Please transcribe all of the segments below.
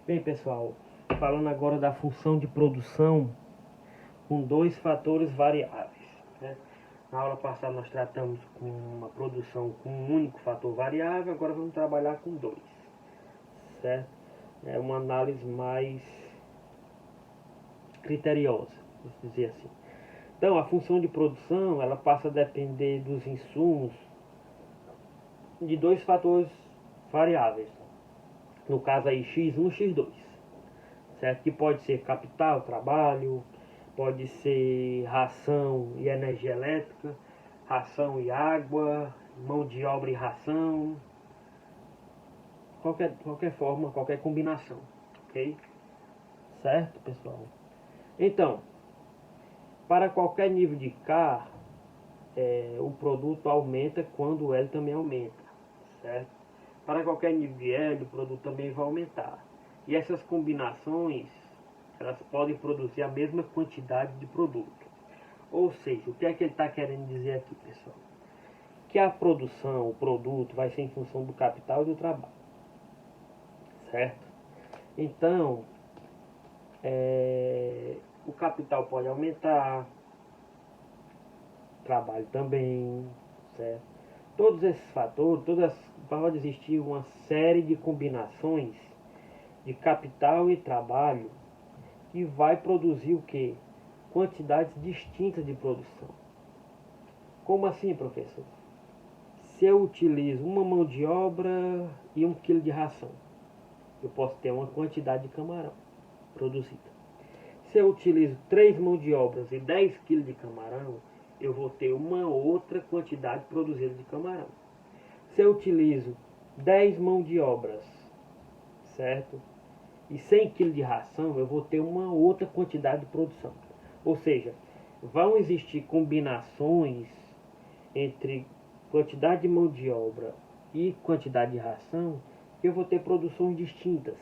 Bem, pessoal, falando agora da função de produção com dois fatores variáveis, né? Na aula passada nós tratamos com uma produção com um único fator variável, agora vamos trabalhar com dois, certo? É uma análise mais criteriosa, vamos dizer assim. Então, a função de produção, ela passa a depender dos insumos de dois fatores variáveis. No caso aí, x1 e x2, certo? Que pode ser capital, trabalho, pode ser ração e energia elétrica, ração e água, mão de obra e ração, qualquer forma, qualquer combinação, ok? Certo, pessoal? Então, para qualquer nível de K, o produto aumenta quando o L também aumenta, certo? Para qualquer nível de L, o produto também vai aumentar. E essas combinações, elas podem produzir a mesma quantidade de produto. Ou seja, o que é que ele está querendo dizer aqui, pessoal? Que a produção, o produto, vai ser em função do capital e do trabalho, certo? Então, o capital pode aumentar, trabalho também, certo? Todos esses fatores, pode existir uma série de combinações de capital e trabalho que vai produzir o quê? Quantidades distintas de produção. Como assim, professor? Se eu utilizo uma mão de obra e 1 quilo de ração, eu posso ter uma quantidade de camarão produzida. Se eu utilizo 3 mãos de obras e 10 quilos de camarão, eu vou ter uma outra quantidade produzida de camarão. Se eu utilizo 10 mãos de obras, certo? E 100 quilos de ração, eu vou ter uma outra quantidade de produção. Ou seja, vão existir combinações entre quantidade de mão de obra e quantidade de ração, que eu vou ter produções distintas,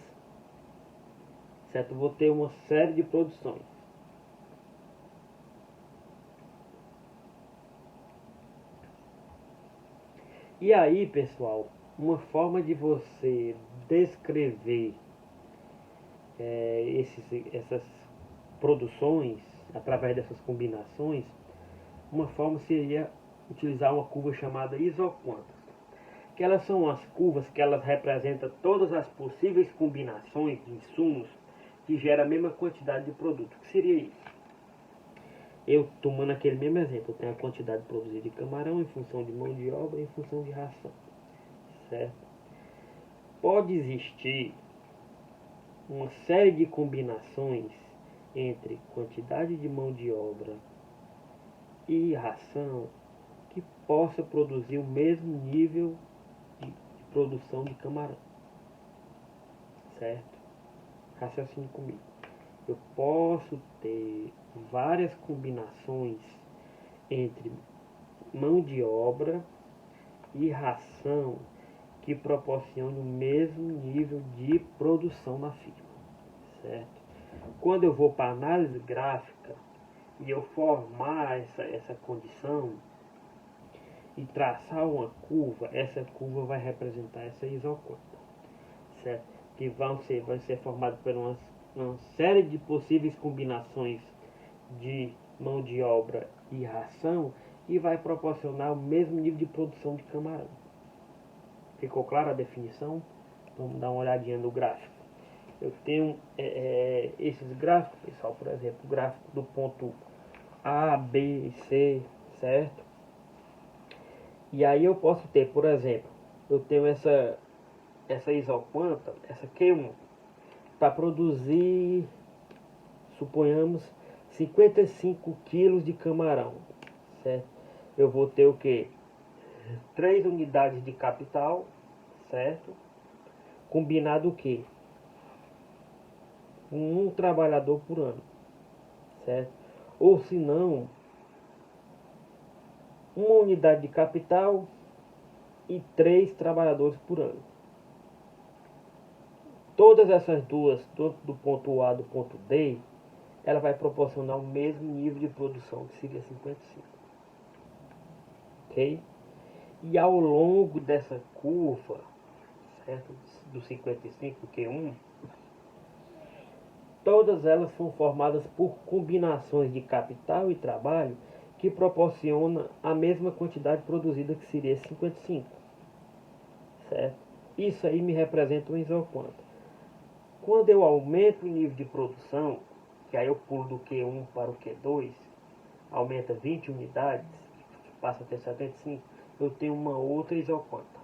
certo? Eu vou ter uma série de produções. E aí, pessoal, uma forma de você descrever essas produções através dessas combinações, uma forma seria utilizar uma curva chamada isoquantas, que elas são as curvas que elas representam todas as possíveis combinações de insumos que geram a mesma quantidade de produto. O que seria isso? Eu, tomando aquele mesmo exemplo, eu tenho a quantidade produzida de camarão em função de mão de obra e em função de ração, certo? Pode existir uma série de combinações entre quantidade de mão de obra e ração que possa produzir o mesmo nível de produção de camarão, certo? Raciocine comigo. Eu posso ter várias combinações entre mão de obra e ração que proporcionam o mesmo nível de produção na firma, certo? Quando eu vou para a análise gráfica e eu formar essa condição e traçar uma curva, essa curva vai representar essa isoconta, certo? Que vai ser formada por uma série de possíveis combinações de mão de obra e ração e vai proporcionar o mesmo nível de produção de camarão. Ficou clara a definição? Vamos dar uma olhadinha no gráfico. Eu tenho esses gráficos, pessoal, por exemplo, o gráfico do ponto A, B e C, certo? E aí eu posso ter, por exemplo, eu tenho essa isoquanta, essa Q1, para produzir, suponhamos, 55 quilos de camarão, certo? Eu vou ter o que? 3 unidades de capital, certo? Combinado o que? Um trabalhador por ano, certo? Ou se não, uma unidade de capital e 3 trabalhadores por ano. Todas essas duas, tanto do ponto A do ponto D, ela vai proporcionar o mesmo nível de produção, que seria 55. Ok? E ao longo dessa curva, certo? Do 55, Q1, Todas elas são formadas por combinações de capital e trabalho que proporciona a mesma quantidade produzida, que seria 55, certo? Isso aí me representa um isoquanto. Quando eu aumento o nível de produção, que aí eu pulo do Q1 para o Q2, aumenta 20 unidades, passa a ter 75, eu tenho uma outra isoquanta,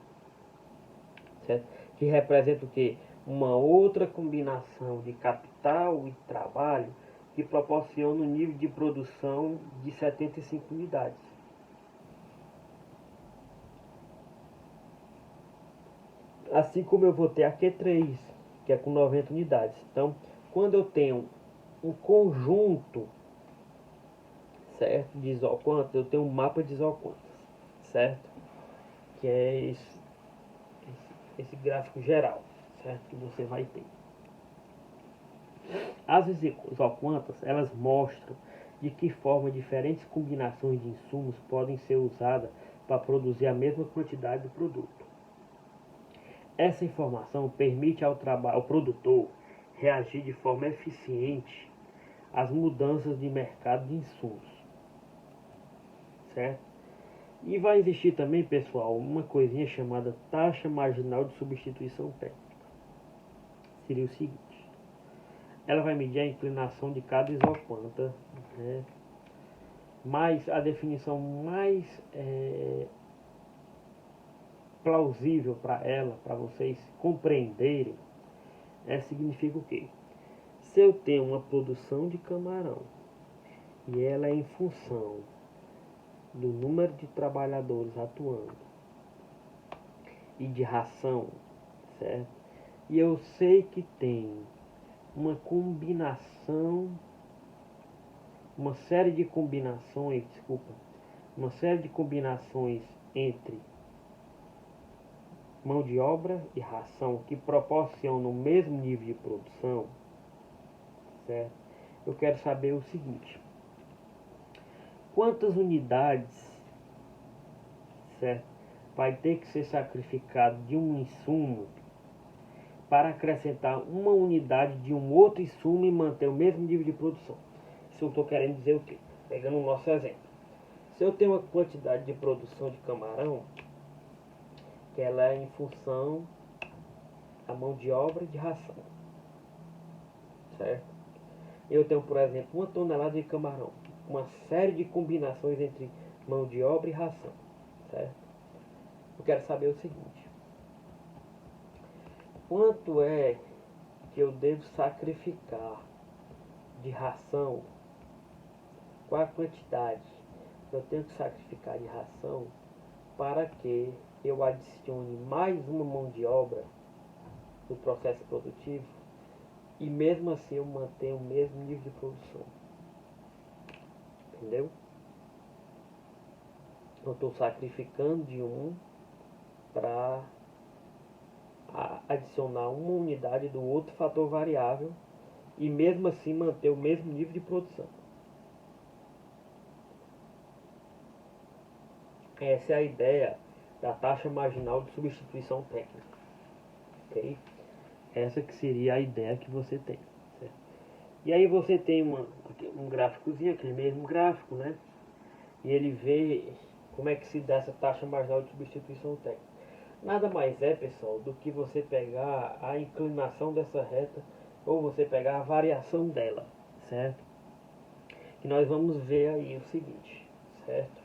certo? Que representa o quê? Uma outra combinação de capital e trabalho que proporciona um nível de produção de 75 unidades. Assim como eu vou ter a Q3, que é com 90 unidades. Então, quando eu tenho um conjunto, certo, de isoquantos, eu tenho um mapa de isoquantos, certo? Que é esse gráfico geral, certo? Que você vai ter. As isoquantas, elas mostram de que forma diferentes combinações de insumos podem ser usadas para produzir a mesma quantidade do produto. Essa informação permite ao produtor reagir de forma eficiente às mudanças de mercado de insumos, certo? E vai existir também, pessoal, uma coisinha chamada taxa marginal de substituição técnica. Seria o seguinte: ela vai medir a inclinação de cada isoquanta, né? Mas a definição mais plausível para ela, para vocês compreenderem, significa o quê? Se eu tenho uma produção de camarão e ela é em função do número de trabalhadores atuando e de ração, certo? E eu sei que tem uma combinação, uma série de combinações entre mão de obra e ração que proporcionam o mesmo nível de produção, certo? Eu quero saber o seguinte: quantas unidades, certo, vai ter que ser sacrificado de um insumo para acrescentar uma unidade de um outro insumo e manter o mesmo nível de produção? Isso eu estou querendo dizer o quê? Pegando o nosso exemplo. Se eu tenho uma quantidade de produção de camarão, que ela é em função da mão de obra e de ração, certo? Eu tenho, por exemplo, 1 tonelada de camarão, uma série de combinações entre mão de obra e ração, certo? Eu quero saber o seguinte: quanto é que eu devo sacrificar de ração? Qual a quantidade que eu tenho que sacrificar de ração para que eu adicione mais uma mão de obra no processo produtivo e mesmo assim eu mantenho o mesmo nível de produção? Entendeu? Eu estou sacrificando de um para adicionar uma unidade do outro fator variável e mesmo assim manter o mesmo nível de produção. Essa é a ideia da taxa marginal de substituição técnica, ok? Essa que seria a ideia que você tem, certo? E aí você tem um gráficozinho, aquele mesmo gráfico, né? E ele vê como é que se dá essa taxa marginal de substituição técnica. Nada mais é, pessoal, do que você pegar a inclinação dessa reta ou você pegar a variação dela, certo? E nós vamos ver aí o seguinte, certo?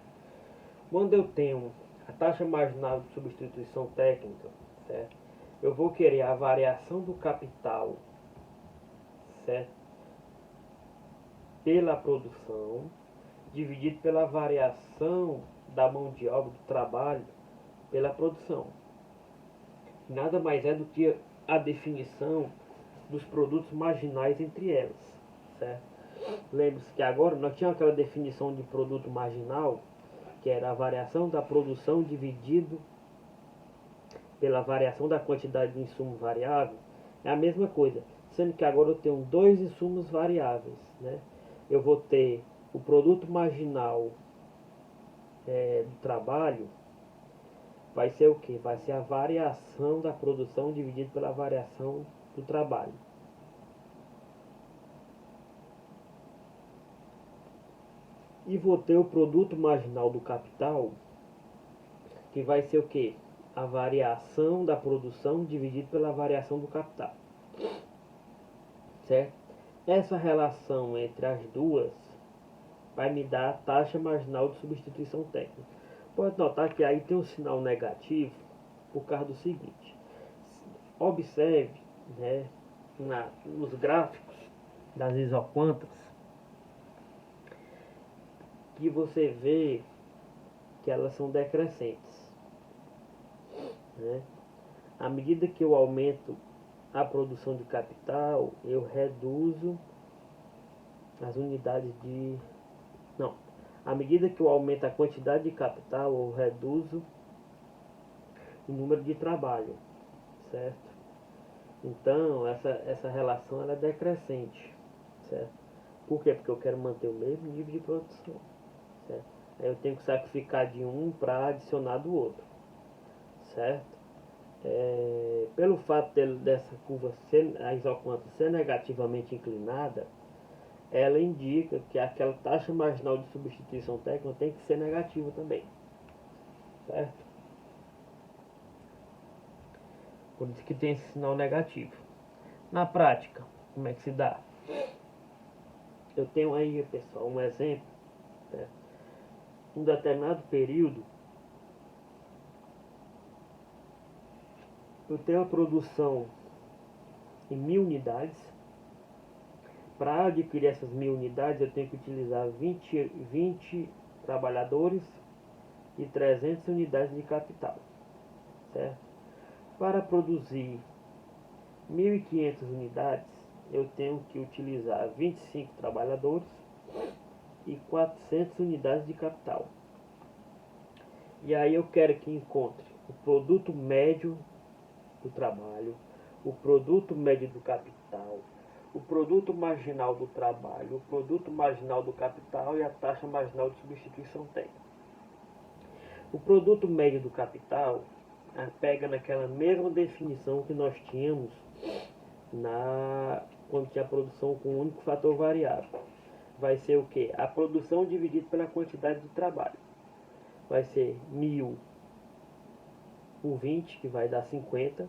Quando eu tenho a taxa marginal de substituição técnica, certo? Eu vou querer a variação do capital, certo, pela produção, dividido pela variação da mão de obra do trabalho pela produção. Nada mais é do que a definição dos produtos marginais entre elas, certo? Lembre-se que agora nós tínhamos aquela definição de produto marginal, que era a variação da produção dividido pela variação da quantidade de insumo variável. É a mesma coisa, sendo que agora eu tenho dois insumos variáveis, né? Eu vou ter o produto marginal do trabalho, vai ser o que? Vai ser a variação da produção dividido pela variação do trabalho. E vou ter o produto marginal do capital, que vai ser o quê? A variação da produção dividido pela variação do capital. Certo? Essa relação entre as duas vai me dar a taxa marginal de substituição técnica. Pode notar que aí tem um sinal negativo por causa do seguinte. Observe, né, nos gráficos das isoquantas, que você vê que elas são decrescentes. Né? À medida que eu aumento a produção de capital, eu reduzo as unidades de... Não. À medida que eu aumento a quantidade de capital, eu reduzo o número de trabalho. Certo? Então, essa relação ela é decrescente. Certo? Por quê? Porque eu quero manter o mesmo nível de produção. Certo? Aí eu tenho que sacrificar de um para adicionar do outro. Certo? Pelo fato dessa curva ser, a isoquanta ser negativamente inclinada, ela indica que aquela taxa marginal de substituição técnica tem que ser negativa também. Certo? Por isso que tem esse sinal negativo. Na prática, como é que se dá? Eu tenho aí, pessoal, um exemplo. Certo? Um determinado período, eu tenho a produção em 1000 unidades. Para adquirir essas 1000 unidades, eu tenho que utilizar 20 trabalhadores e 300 unidades de capital. Certo? Para produzir 1500 unidades, eu tenho que utilizar 25 trabalhadores e 400 unidades de capital. E aí eu quero que encontre o produto médio do trabalho, o produto médio do capital, o produto marginal do trabalho, o produto marginal do capital e a taxa marginal de substituição técnica. O produto médio do capital pega naquela mesma definição que nós tínhamos quando tinha a produção com um único fator variável. Vai ser o que? A produção dividida pela quantidade de trabalho. Vai ser 1000 por 20, que vai dar 50,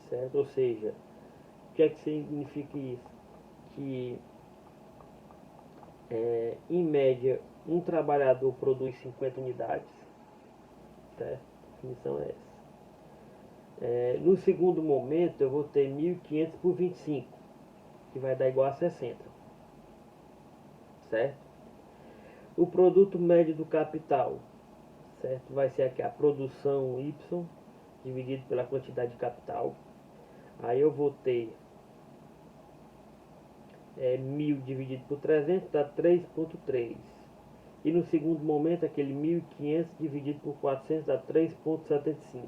certo? Ou seja, o que é que significa isso? Que em média um trabalhador produz 50 unidades, certo? A definição é essa. No segundo momento eu vou ter 1500 por 25, que vai dar igual a 60, certo? O produto médio do capital, certo? Vai ser aqui a produção Y dividido pela quantidade de capital. Aí eu vou ter 1000 dividido por 300 dá 3,3. E no segundo momento aquele 1500 dividido por 400 dá 3,75.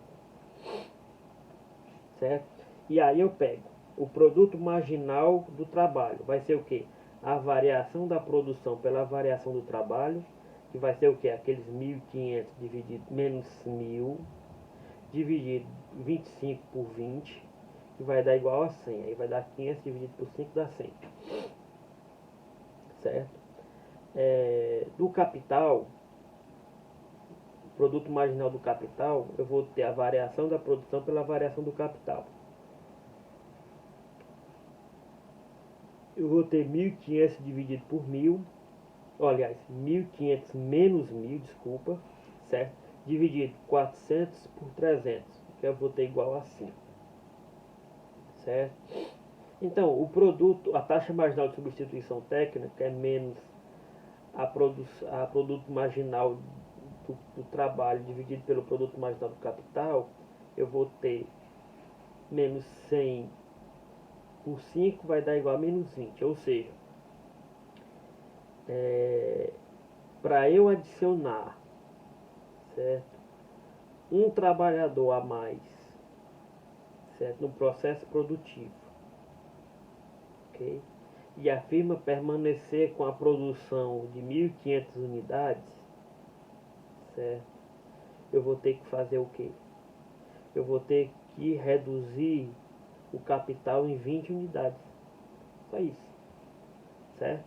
Certo? E aí eu pego o produto marginal do trabalho. Vai ser o que? A variação da produção pela variação do trabalho, que vai ser o que? Aqueles 1500 dividido menos 1000 dividido 25 por 20, que vai dar igual a 100. Aí vai dar 500 dividido por 5 dá 100. Certo? Do capital, produto marginal do capital, eu vou ter a variação da produção pela variação do capital. Eu vou ter 1500 dividido por 1000, aliás, 1500 menos 1000, desculpa, certo? Dividido 400 por 300, que eu vou ter igual a 5, certo? Então, a taxa marginal de substituição técnica é menos a produto marginal do trabalho dividido pelo produto marginal do capital. Eu vou ter menos 100 por 5 vai dar igual a menos 20. Ou seja, para eu adicionar, certo, um trabalhador a mais, certo, no processo produtivo, ok? E a firma permanecer com a produção de 1500 unidades, certo? Eu vou ter que fazer o quê? Eu vou ter que reduzir o capital em 20 unidades. Só isso. Certo?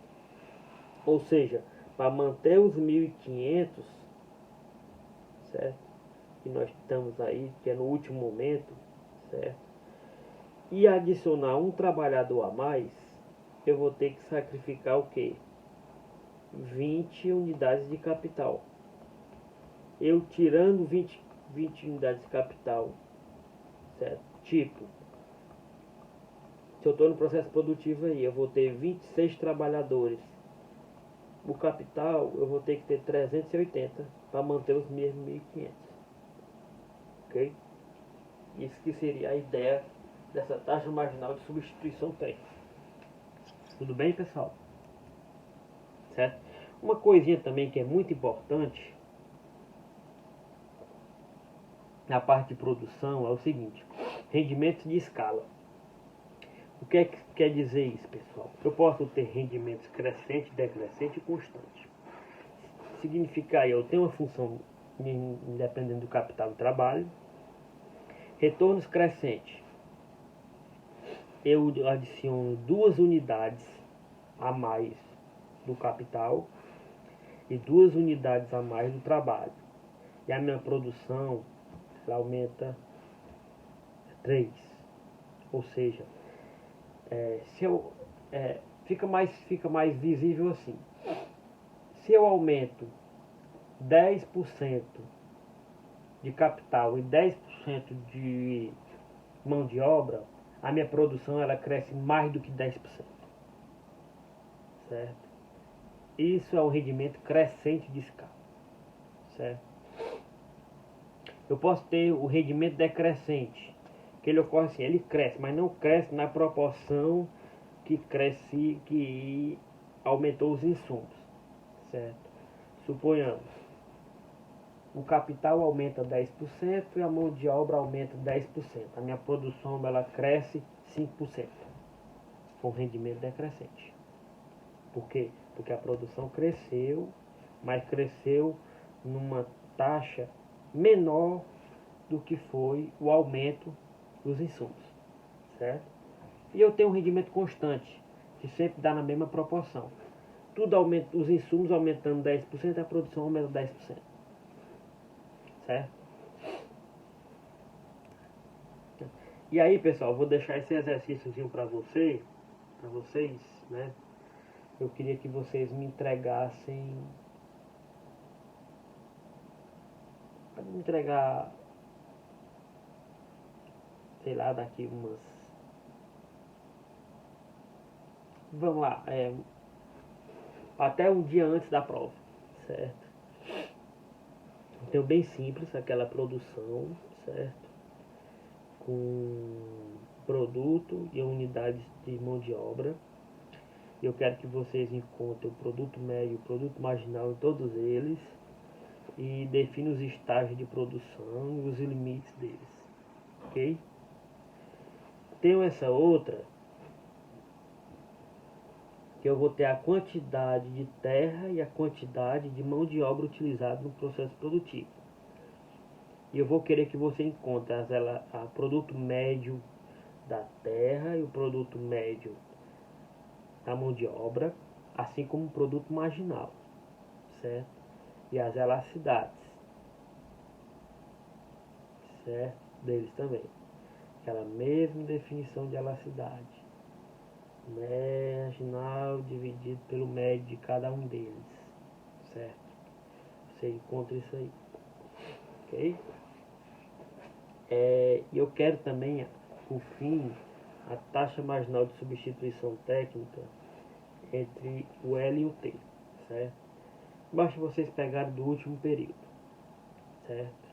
Ou seja, para manter os 1.500, certo? Que nós estamos aí, que é no último momento, certo? E adicionar um trabalhador a mais, eu vou ter que sacrificar o quê? 20 unidades de capital. Eu tirando 20 unidades de capital, certo? Tipo, se eu estou no processo produtivo aí, eu vou ter 26 trabalhadores. O capital, eu vou ter que ter 380 para manter os mesmos 1.500. Ok? Isso que seria a ideia dessa taxa marginal de substituição técnica. Tudo bem, pessoal? Certo? Uma coisinha também que é muito importante na parte de produção é o seguinte: rendimentos de escala. O que é que quer dizer isso, pessoal? Eu posso ter rendimentos crescente, decrescente e constante. Significa aí, eu tenho uma função independente do capital de trabalho, retornos crescentes. Eu adiciono 2 unidades a mais do capital e 2 unidades a mais do trabalho. E a minha produção ela aumenta 3. Ou seja, se eu, fica mais visível assim. Se eu aumento 10% de capital e 10% de mão de obra, a minha produção ela cresce mais do que 10%. Certo? Isso é um rendimento crescente de escala. Certo? Eu posso ter o rendimento decrescente, que ele ocorre assim, ele cresce, mas não cresce na proporção que aumentou os insumos. Certo? Suponhamos, o capital aumenta 10% e a mão de obra aumenta 10%. A minha produção ela cresce 5%. Com rendimento decrescente. Por quê? Porque a produção cresceu, mas cresceu numa taxa menor do que foi o aumento dos insumos. Certo? E eu tenho um rendimento constante, que sempre dá na mesma proporção. Tudo aumenta, os insumos aumentando 10%, a produção aumenta 10%. Certo? E aí, pessoal, eu vou deixar esse exercíciozinho para vocês, né? Eu queria que vocês me entregassem, pode me entregar, sei lá, daqui umas, vamos lá, até um dia antes da prova, certo? Então, bem simples, aquela produção, certo? Com produto e unidades de mão de obra. Eu quero que vocês encontrem o produto médio, o produto marginal em todos eles e definem os estágios de produção e os limites deles, ok? Tenho essa outra que eu vou ter a quantidade de terra e a quantidade de mão de obra utilizada no processo produtivo. E eu vou querer que você encontre a produto médio da terra e o produto médio da mão de obra, assim como o produto marginal, certo? E as elasticidades, certo? Deles também. Aquela mesma definição de elasticidade. Marginal dividido pelo médio de cada um deles, certo? Você encontra isso aí, ok? E eu quero também, por fim, a taxa marginal de substituição técnica entre o L e o T, certo? Basta vocês pegarem do último período, certo?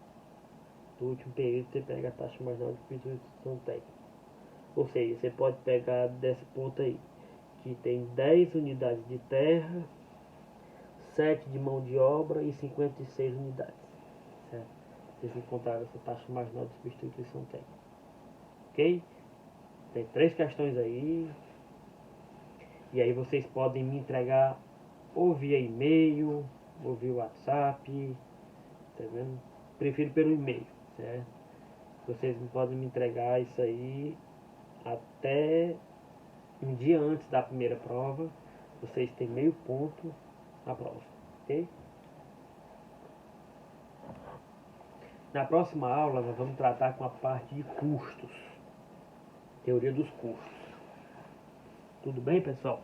Do último período você pega a taxa marginal de substituição técnica. Ou seja, você pode pegar dessa ponta aí, que tem 10 unidades de terra, 7 de mão de obra e 56 unidades, certo? Vocês encontraram essa taxa marginal de substituição técnica, ok? Tem 3 questões aí, e aí vocês podem me entregar ou via e-mail, ou via WhatsApp, tá vendo? Prefiro pelo e-mail, certo? Vocês podem me entregar isso aí até um dia antes da primeira prova. Vocês têm meio ponto na prova, ok? Na próxima aula nós vamos tratar com a parte de custos, teoria dos custos. Tudo bem, pessoal?